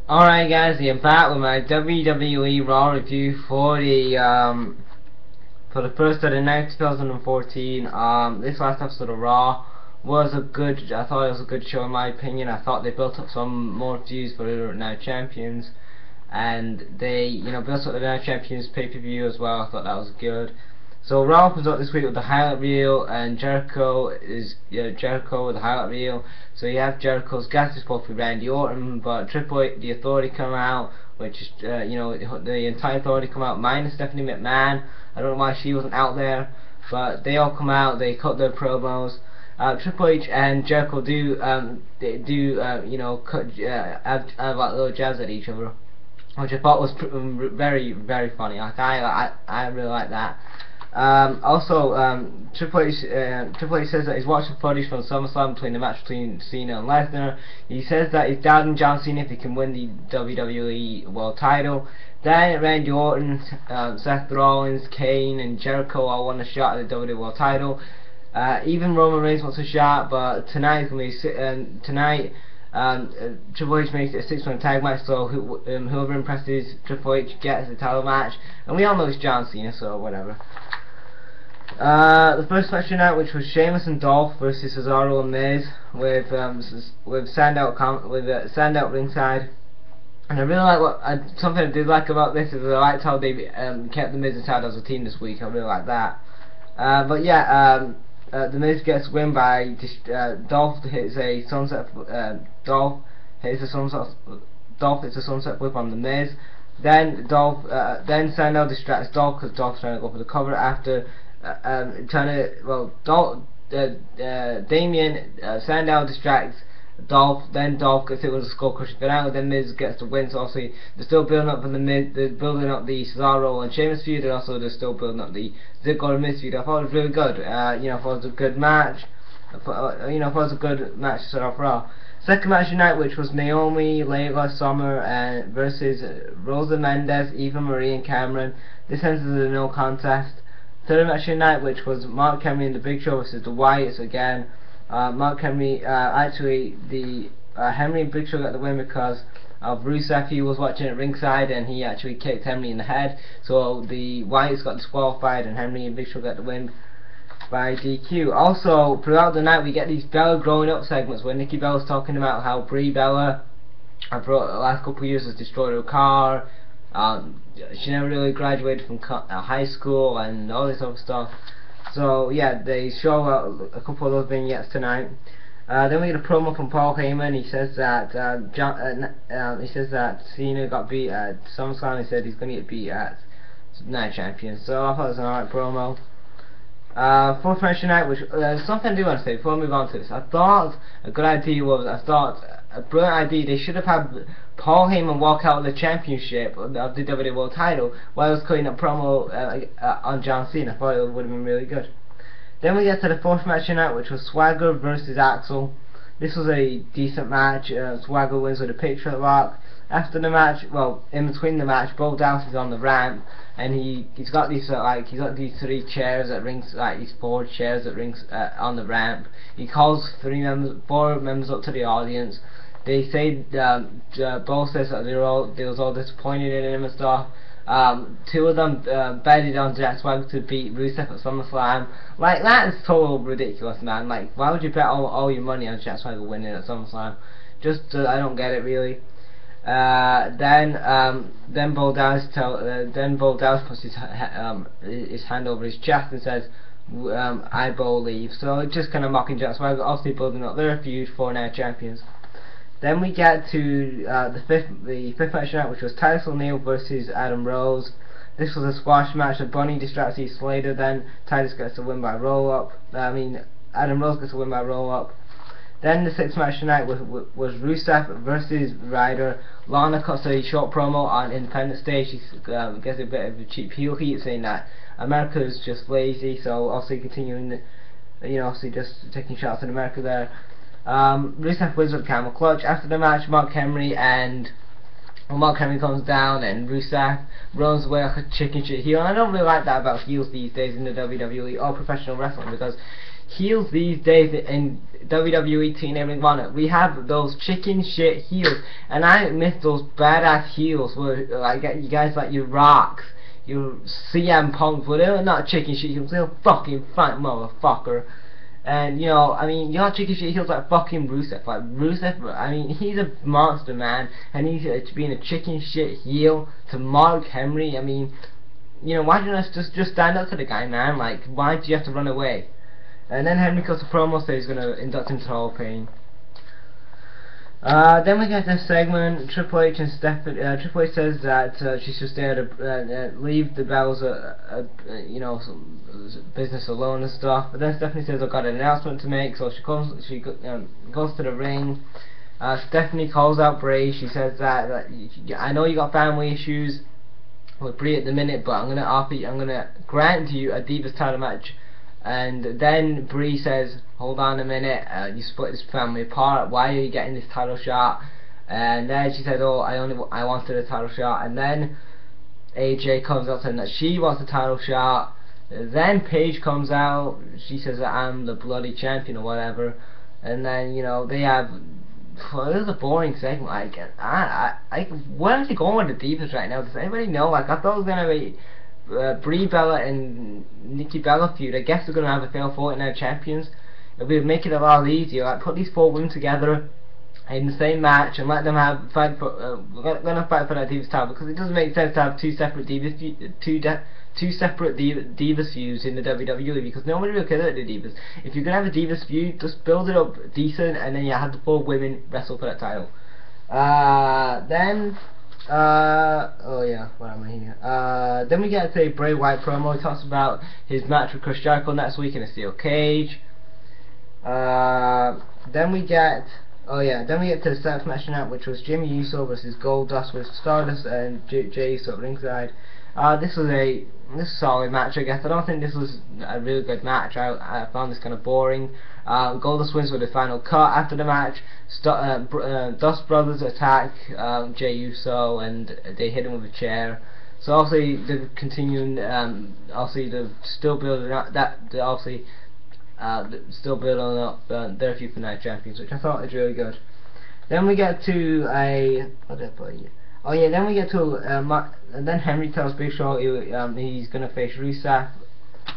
Alright guys, I'm back with my WWE Raw review for the first of the night 2014. This last episode of Raw was I thought it was a good show in my opinion. I thought they built up some more views for the Now Champions, and they built up the Now Champions pay-per-view as well. I thought that was good. So Raw opens up this week with the highlight reel, and Jericho with the highlight reel. So you have Jericho's guest is supposed to be Randy Orton, but Triple H, the Authority come out, which is the entire Authority come out minus Stephanie McMahon. I don't know why she wasn't out there, but they all come out. They cut their promos. Triple H and Jericho have like little jabs at each other, which I thought was very funny. Like I really like that. Triple H says that he's watching footage from SummerSlam between the match between Cena and Lesnar. He says that he's doubting John Cena if he can win the WWE World Title. Then Randy Orton, Seth Rollins, Kane, and Jericho all want a shot at the WWE World Title. Even Roman Reigns wants a shot, but tonight Triple H makes it a 6-man tag match, so whoever impresses Triple H gets the title match, and we all know it's John Cena, so whatever. The first match tonight, which was Sheamus and Dolph versus Cesaro and Miz, with Sandow ringside. And I really like something I did like about this is I liked how they kept the Miz and Sandow as a team this week. I really like that. The Miz gets a win by Dolph hits a sunset. Dolph hits a sunset whip on the Miz. Then Sandow distracts Dolph because Dolph's trying to go for the cover after Sandow distracts Dolph. Then Dolph gets hit with a skull crushing finale. Then Miz gets the win. So obviously they're still building up for the Miz. They're building up the Cesaro and Sheamus feud, and also they're still building up the Ziggler and Miz feud. I thought it was really good. I thought it was a good match. I thought it was a good match to start off Raw. Second match tonight, which was Naomi, Layla, Summer versus Rosa Mendes, Eva Marie, and Cameron. This ends as a no contest. Third match tonight, which was Mark Henry and the Big Show versus the Wyatts again. Mark Henry, Henry and Big Show got the win because of Rusev. He was watching at ringside and he actually kicked Henry in the head. So the Wyatts got disqualified and Henry and Big Show got the win by DQ. Also, throughout the night we get these Bella growing up segments where Nikki Bella's talking about how Brie Bella, the last couple of years, has destroyed her car. She never really graduated from high school and all this other stuff. So yeah, they show a couple of those vignettes tonight. Then we get a promo from Paul Heyman. He says that Cena got beat at SummerSlam. He said he's going to get beat at Night Champions. So I thought it was an alright promo. Fourth match tonight, which something I do want to say before I move on to this. I thought a good idea was, a brilliant idea, they should have had Paul Heyman walk out with the championship of the WWE World Title while he was cutting a promo on John Cena. I thought it would have been really good. Then we get to the fourth match tonight, which was Swagger versus Axel. This was a decent match. Swagger wins with a picture lock. After the match, in between the match, Bo Dallas is on the ramp, and he's got these three chairs at rings, these 4 chairs at rings on the ramp. He calls 4 members up to the audience. They say Bo says that they was all disappointed in him and stuff. 2 of them betted on Jack Swagger to beat Rusev at SummerSlam. Like, that is total ridiculous, man. Like, why would you bet all your money on Jack Swagger winning at SummerSlam? I don't get it really. Then Bo Dallas puts his hand over his chest and says, "I believe." So it's just kind of mocking Jack Swagger, obviously building up their feud for Night Champions. Then we get to the fifth match tonight, which was Titus O'Neil versus Adam Rose. This was a squash match. Bunny distracts Slater. Then Titus gets a win by roll up. Adam Rose gets a win by roll up. Then the sixth match tonight was Rusev versus Ryder. Lana cuts a short promo on Independence Day. She gets a bit of a cheap heel heat, saying that America is just lazy. So also continuing, obviously just taking shots at America there. Rusev wins with camel clutch. After the match, Mark Henry comes down and Rusev runs away like a chicken shit heel. And I don't really like that about heels these days in the WWE or professional wrestling, because heels these days in WWE, TNA, Ring of Honor. We have those chicken shit heels, and I miss those badass heels where like you guys like your Rocks, your CM Punks, where they're not chicken shit heels, they're fucking fat motherfucker. And you know, I mean, you got chicken shit heels like fucking Rusev. Like Rusev, I mean, he's a monster, man, and he's being a chicken shit heel to Mark Henry. I mean, you know, why don't you just stand up to the guy, man? Like, why do you have to run away? And then Henry cuts a promo, so he's gonna induct him to Hall of Fame. Then we get this segment. Triple H and Stephanie. Triple H says that she should stay leave the Bells, you know, business alone and stuff. But then Stephanie says, "I've got an announcement to make." So she goes to the ring. Stephanie calls out Bray. She says that I know you got family issues with Bray at the minute, but I'm gonna grant you a Divas title match. And then Bray says, "Hold on a minute, you split this family apart, why are you getting this title shot?" And then she said, "Oh, I wanted a title shot." And then AJ comes out saying that she wants a title shot. Then Paige comes out, she says that I'm the bloody champion or whatever. And then, you know, they have, well, it was a boring segment. Like, where are they going with the Divas right now? Does anybody know? Like, I thought it was gonna be Brie Bella and Nikki Bella feud. I guess they're gonna have a fail Fortnite champions. It would make it a lot easier. Like, put these 4 women together in the same match and let them fight for fight for that Divas title, because it doesn't make sense to have two separate Divas feuds in the WWE, because nobody will care about the Divas. If you're gonna have a Divas feud, just build it up decent, and then you have the 4 women wrestle for that title. Oh yeah, what am I here? Then we get to a Bray Wyatt promo. He talks about his match with Chris Jericho next week in a steel cage. Then we get to the seventh match tonight, which was Jimmy Uso versus Goldust with Stardust and Jey Uso at ringside. This was a solid match, I guess. I don't think this was a really good match. I found this kind of boring. Goldust wins with the final cut. After the match, Dust Brothers attack Jey Uso and they hit him with a chair. So obviously they're continuing. Obviously they're still building up their feud for Night Champions, which I thought was really good. Then we get to and then Henry tells Big Show he's gonna face Rusev,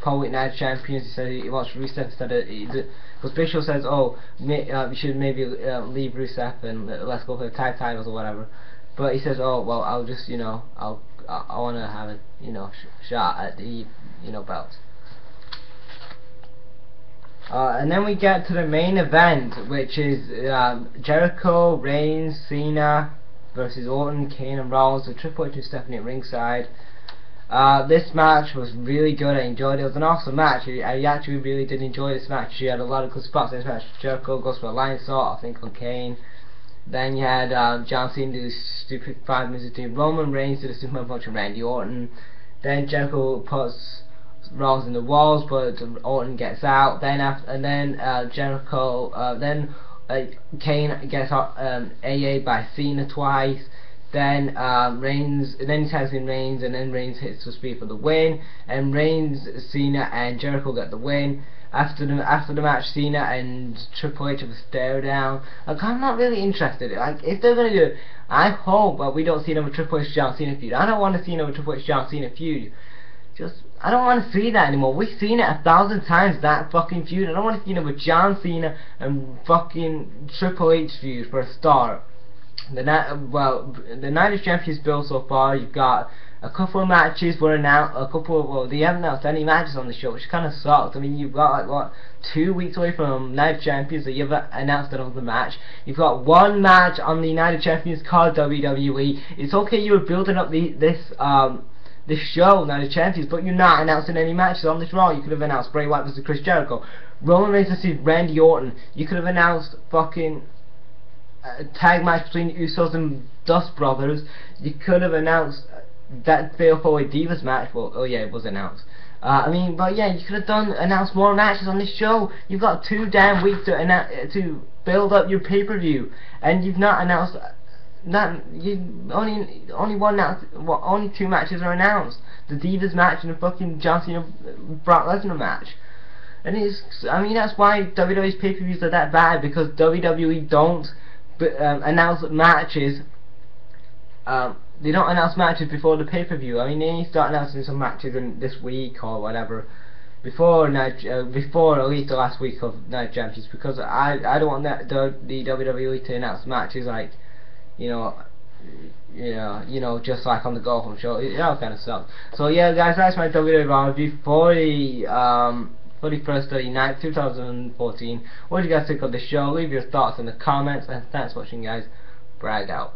Paul Night Champions. He said he wants Rusev instead of, because Big Show says, "Oh, you should maybe leave Rusev and let's go for the tag titles or whatever." But he says, "Oh well, I'll just I want to have a shot at the belts." And then we get to the main event, which is Jericho, Reigns, Cena versus Orton, Kane and Rollins with Triple H and Stephanie at ringside. This match was really good. I enjoyed it. It was an awesome match. I actually really did enjoy this match. She had a lot of good spots in this match. Jericho goes for a lion salt, I think, on Kane. Then you had John Cena do this stupid 5 minutes routine. Roman Reigns did a Superman punch on Randy Orton. Then Jericho puts Rollins in the walls, but Orton gets out. Then Kane gets AA by Cena twice. Then he tags in Reigns, and then Reigns hits the spear for the win. And Reigns, Cena, and Jericho get the win. After the match, Cena and Triple H have a stare down. Like, I'm not really interested. Like, if they're gonna do it, I hope that we don't see another Triple H John Cena feud. I don't want to see another Triple H John Cena feud. I don't want to see that anymore. We've seen it 1,000 times, that fucking feud. I don't want to see it with John Cena and fucking Triple H feud for a start. The Night of Champions build so far. You've got a couple of matches were announced. They haven't announced any matches on the show, which kind of sucks. I mean, you've got like 2 weeks away from Night of Champions that you've announced another match. You've got 1 match on the Night of Champions called WWE. It's okay, you were building up this show, Night of Champions, but you're not announcing any matches on this Raw. You could have announced Bray Wyatt versus Chris Jericho, Roman Reigns versus Randy Orton. You could have announced fucking a tag match between the Usos and Dust Brothers. You could have announced that Fatal 4-Way Divas match. Well, oh yeah, it was announced. But yeah, you could have announced more matches on this show. You've got 2 damn weeks to build up your pay-per-view, and you've not announced. Only 2 matches are announced. The Divas match and the fucking John Cena Brock Lesnar match. And I mean, that's why WWE's pay-per-views are that bad, because WWE don't announce matches. They don't announce matches before the pay-per-view. I mean, they need to start announcing some matches in this week or whatever, before at least the last week of Night Champions, because I don't want the WWE to announce matches like, you know, just like on the Go Home show. It all kind of sucks. So yeah, guys, that's my WWE review for the first 39th, 2014. What do you guys think of the show? Leave your thoughts in the comments, and thanks for watching, guys. Brag out.